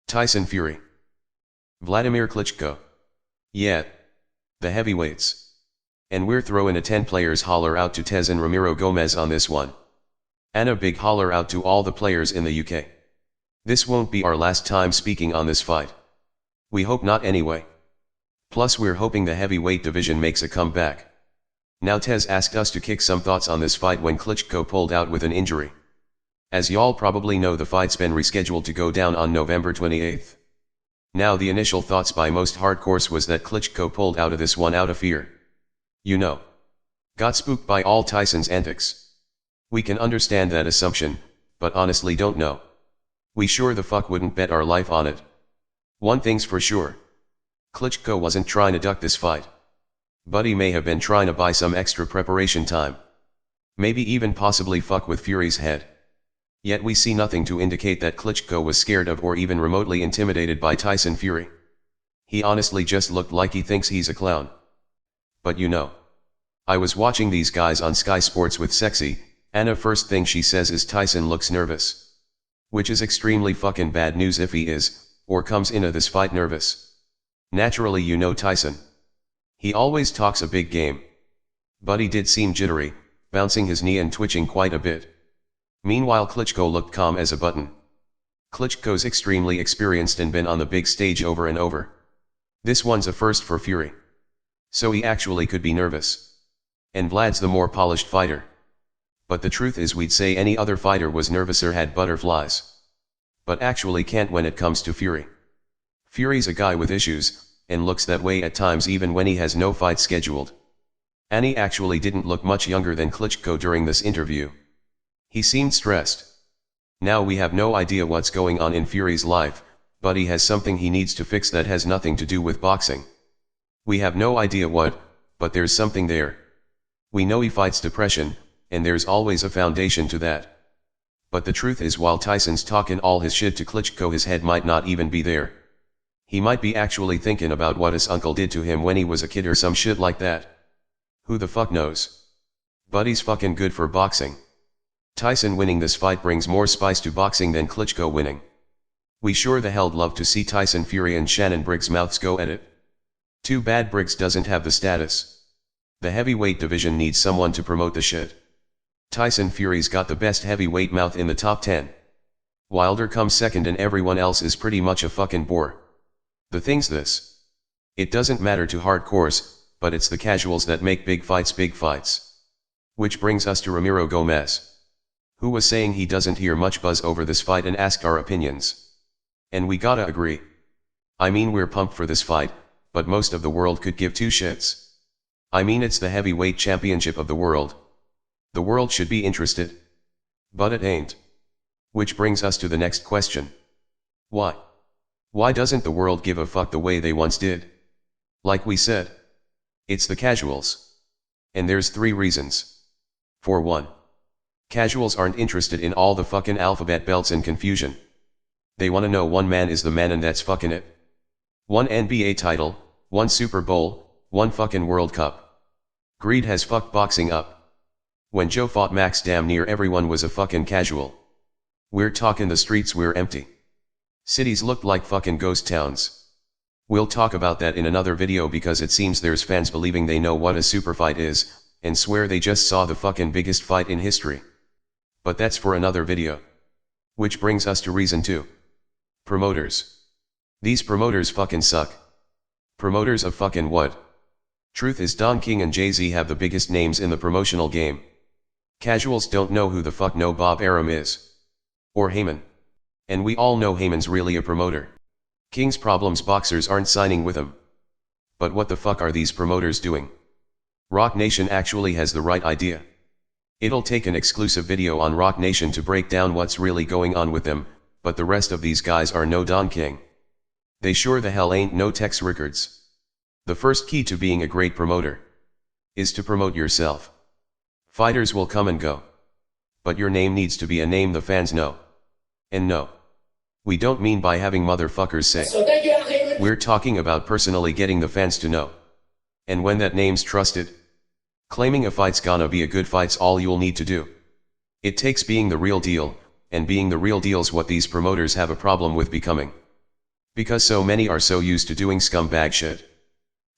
Tyson Fury. Wladimir Klitschko. Yeah. The heavyweights. And we're throwing a 10 players holler out to Tez and Ramiro Gomez on this one. And a big holler out to all the players in the UK. This won't be our last time speaking on this fight. We hope not anyway. Plus we're hoping the heavyweight division makes a comeback. Now Tez asked us to kick some thoughts on this fight when Klitschko pulled out with an injury. As y'all probably know, the fight's been rescheduled to go down on November 28th. Now the initial thoughts by most hardcores was that Klitschko pulled out of this one out of fear. You know. Got spooked by all Tyson's antics. We can understand that assumption, but honestly don't know. We sure the fuck wouldn't bet our life on it. One thing's for sure. Klitschko wasn't trying to duck this fight. But he may have been trying to buy some extra preparation time. Maybe even possibly fuck with Fury's head. Yet we see nothing to indicate that Klitschko was scared of or even remotely intimidated by Tyson Fury. He honestly just looked like he thinks he's a clown. But you know. I was watching these guys on Sky Sports with Sexy, and the first thing she says is Tyson looks nervous. Which is extremely fucking bad news if he is, or comes into this fight nervous. Naturally you know Tyson. He always talks a big game. But he did seem jittery, bouncing his knee and twitching quite a bit. Meanwhile Klitschko looked calm as a button. Klitschko's extremely experienced and been on the big stage over and over. This one's a first for Fury. So he actually could be nervous. And Vlad's the more polished fighter. But the truth is we'd say any other fighter was nervous or had butterflies. But actually can't when it comes to Fury. Fury's a guy with issues, and looks that way at times even when he has no fight scheduled. And he actually didn't look much younger than Klitschko during this interview. He seemed stressed. Now we have no idea what's going on in Fury's life, but he has something he needs to fix that has nothing to do with boxing. We have no idea what, but there's something there. We know he fights depression, and there's always a foundation to that. But the truth is while Tyson's talking all his shit to Klitschko, his head might not even be there. He might be actually thinking about what his uncle did to him when he was a kid or some shit like that. Who the fuck knows? But he's fucking good for boxing. Tyson winning this fight brings more spice to boxing than Klitschko winning. We sure the hell'd love to see Tyson Fury and Shannon Briggs' mouths go at it. Too bad Briggs doesn't have the status. The heavyweight division needs someone to promote the shit. Tyson Fury's got the best heavyweight mouth in the top 10. Wilder comes second and everyone else is pretty much a fucking bore. The thing's this. It doesn't matter to hardcores, but it's the casuals that make big fights big fights. Which brings us to Ramiro Gomez. Who was saying he doesn't hear much buzz over this fight and asked our opinions. And we gotta agree. I mean we're pumped for this fight, but most of the world could give two shits. I mean it's the heavyweight championship of the world. The world should be interested. But it ain't. Which brings us to the next question. Why? Why doesn't the world give a fuck the way they once did? Like we said. It's the casuals. And there's 3 reasons. For 1. Casuals aren't interested in all the fucking alphabet belts and confusion. They wanna know one man is the man and that's fucking it. 1 NBA title, 1 Super Bowl, 1 fucking World Cup. Greed has fucked boxing up. When Joe fought Max, damn near everyone was a fucking casual. We're talking the streets were empty. Cities looked like fucking ghost towns. We'll talk about that in another video because it seems there's fans believing they know what a super fight is, and swear they just saw the fucking biggest fight in history. But that's for another video. Which brings us to reason 2. Promoters. These promoters fucking suck. Promoters of fucking what? Truth is Don King and Jay-Z have the biggest names in the promotional game. Casuals don't know who the fuck no Bob Arum is. Or Heyman. And we all know Heyman's really a promoter. King's problems boxers aren't signing with him. But what the fuck are these promoters doing? Rock Nation actually has the right idea. It'll take an exclusive video on Rock Nation to break down what's really going on with them, but the rest of these guys are no Don King. They sure the hell ain't no Tex Rickards. The first key to being a great promoter is to promote yourself. Fighters will come and go. But your name needs to be a name the fans know. And no. We don't mean by having motherfuckers say. We're talking about personally getting the fans to know. And when that name's trusted, claiming a fight's gonna be a good fight's all you'll need to do. It takes being the real deal, and being the real deal's what these promoters have a problem with becoming. Because so many are so used to doing scumbag shit.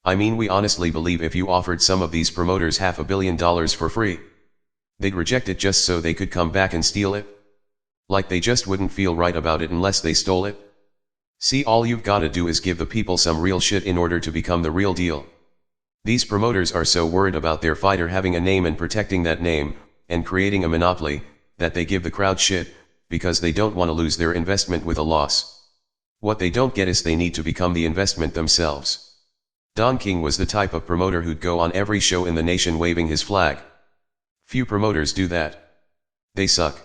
I mean, we honestly believe if you offered some of these promoters $500 million for free, they'd reject it just so they could come back and steal it. Like they just wouldn't feel right about it unless they stole it. See, all you've gotta do is give the people some real shit in order to become the real deal. These promoters are so worried about their fighter having a name and protecting that name, and creating a monopoly, that they give the crowd shit, because they don't want to lose their investment with a loss. What they don't get is they need to become the investment themselves. Don King was the type of promoter who'd go on every show in the nation waving his flag. Few promoters do that. They suck.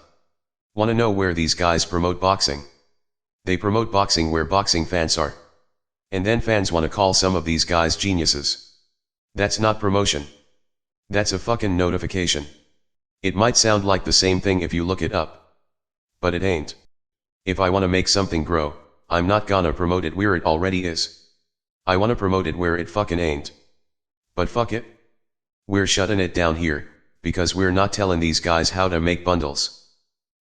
Wanna know where these guys promote boxing? They promote boxing where boxing fans are. And then fans wanna call some of these guys geniuses. That's not promotion. That's a fucking notification. It might sound like the same thing if you look it up. But it ain't. If I wanna make something grow, I'm not gonna promote it where it already is. I wanna promote it where it fucking ain't. But fuck it. We're shutting it down here, because we're not telling these guys how to make bundles.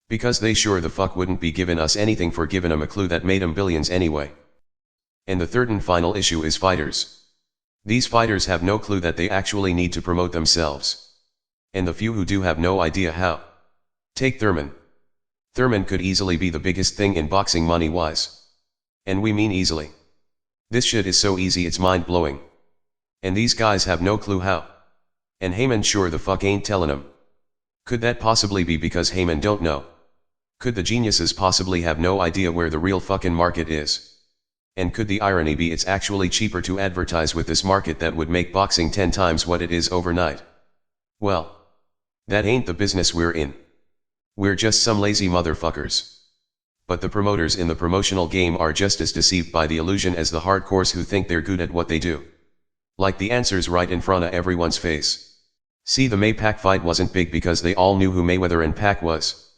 Because they sure the fuck wouldn't be giving us anything for giving them a clue that made them billions anyway. And the third and final issue is fighters. These fighters have no clue that they actually need to promote themselves. And the few who do have no idea how. Take Thurman. Thurman could easily be the biggest thing in boxing money-wise. And we mean easily. This shit is so easy it's mind-blowing. And these guys have no clue how. And Heyman sure the fuck ain't telling them. Could that possibly be because Heyman don't know? Could the geniuses possibly have no idea where the real fucking market is? And could the irony be it's actually cheaper to advertise with this market that would make boxing 10 times what it is overnight? Well, that ain't the business we're in. We're just some lazy motherfuckers. But the promoters in the promotional game are just as deceived by the illusion as the hardcores who think they're good at what they do. Like the answer's right in front of everyone's face. See, the Maypac fight wasn't big because they all knew who Mayweather and Pac was.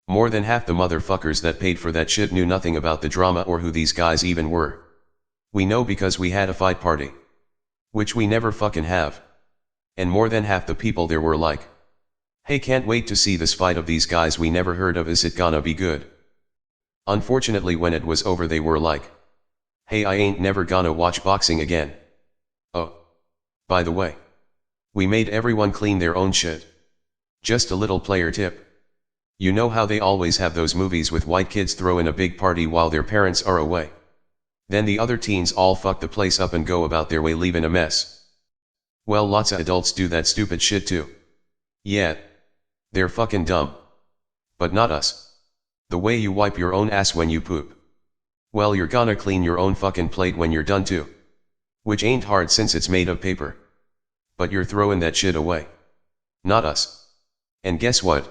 More than half the motherfuckers that paid for that shit knew nothing about the drama or who these guys even were. We know because we had a fight party. Which we never fucking have. And more than half the people there were like, hey, can't wait to see this fight of these guys we never heard of, is it gonna be good? Unfortunately, when it was over they were like, hey, I ain't never gonna watch boxing again. Oh. By the way. We made everyone clean their own shit. Just a little player tip. You know how they always have those movies with white kids throwing a big party while their parents are away? Then the other teens all fuck the place up and go about their way leaving a mess. Well, lots of adults do that stupid shit too. Yeah. They're fucking dumb. But not us. The way you wipe your own ass when you poop. Well, you're gonna clean your own fucking plate when you're done too. Which ain't hard since it's made of paper. But you're throwing that shit away. Not us. And guess what?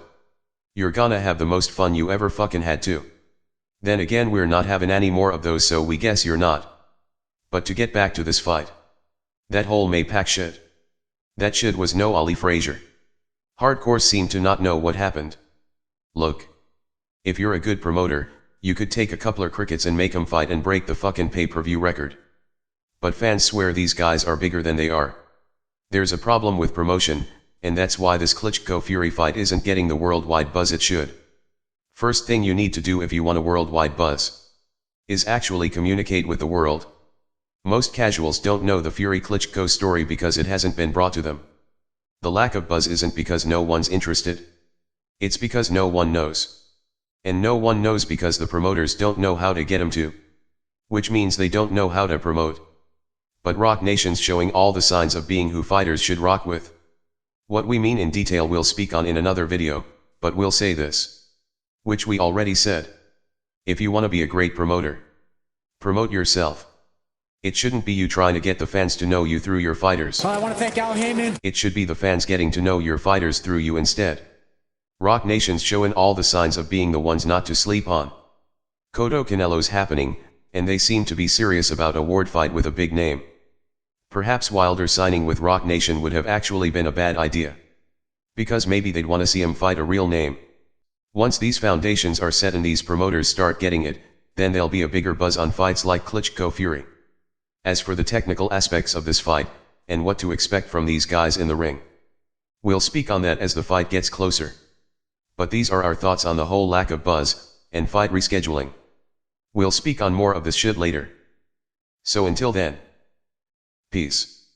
You're gonna have the most fun you ever fucking had too. Then again, we're not having any more of those, so we guess you're not. But to get back to this fight. That whole Maypac shit. That shit was no Ali Frazier. Hardcore seem to not know what happened. Look. If you're a good promoter, you could take a couple of crickets and make them fight and break the fucking pay-per-view record. But fans swear these guys are bigger than they are. There's a problem with promotion, and that's why this Klitschko Fury fight isn't getting the worldwide buzz it should. First thing you need to do if you want a worldwide buzz is actually communicate with the world. Most casuals don't know the Fury Klitschko story because it hasn't been brought to them. The lack of buzz isn't because no one's interested. It's because no one knows. And no one knows because the promoters don't know how to get them to. Which means they don't know how to promote. But Rock Nation's showing all the signs of being who fighters should rock with. What we mean in detail we'll speak on in another video, but we'll say this. Which we already said. If you want to be a great promoter, promote yourself. It shouldn't be you trying to get the fans to know you through your fighters. I want to thank Al Heyman. It should be the fans getting to know your fighters through you instead. Rock Nation's showing all the signs of being the ones not to sleep on. Cotto Canelo's happening, and they seem to be serious about a Ward fight with a big name. Perhaps Wilder signing with Rock Nation would have actually been a bad idea. Because maybe they'd want to see him fight a real name. Once these foundations are set and these promoters start getting it, then there'll be a bigger buzz on fights like Klitschko Fury. As for the technical aspects of this fight, and what to expect from these guys in the ring, we'll speak on that as the fight gets closer. But these are our thoughts on the whole lack of buzz, and fight rescheduling. We'll speak on more of this shit later. So until then. Peace.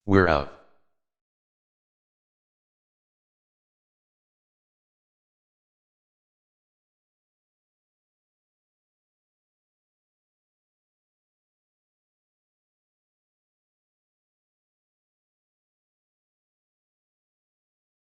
We're out.